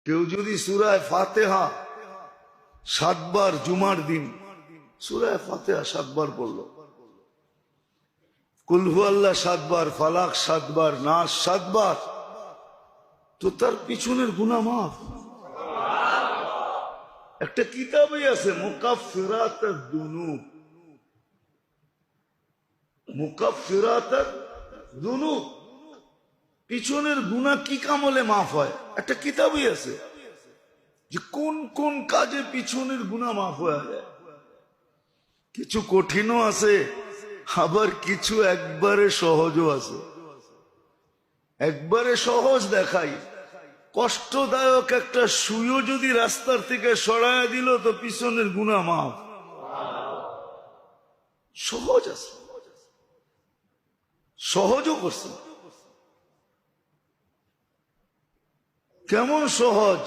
কেউ যদি সূরায়ে ফাতিহা 7 বার জুমার দিন সূরায়ে ফাতিহা 7 বার পড়লো, কুল হুয়াল্লাহ 7 বার, ফালাক 7 বার, নাস 7 বার, তো তার পিছনের গুনাহ মাফ। একটা কিতাবই আছে মুকাফফিরাতুদ দুনুব, মুকাফফিরাতুদ দুনুব, পিছনের গুনাহ কি কামলে মাফ হয়, একটা কিতাবই আছে যে কোন কোন কাজে পিছনের গুনাহ মাফ হয়ে যায়। কিছু কঠিনও আছে, আবার কিছু একবারে সহজও আছে। একবারে সহজ দেখাই, কষ্টদায়ক একটা সুইও যদি রাস্তার থেকে সরায়া দিল তো পিছনের গুনাহ মাফ। সহজ আছে, সহজও করছে। কেমন সহজ?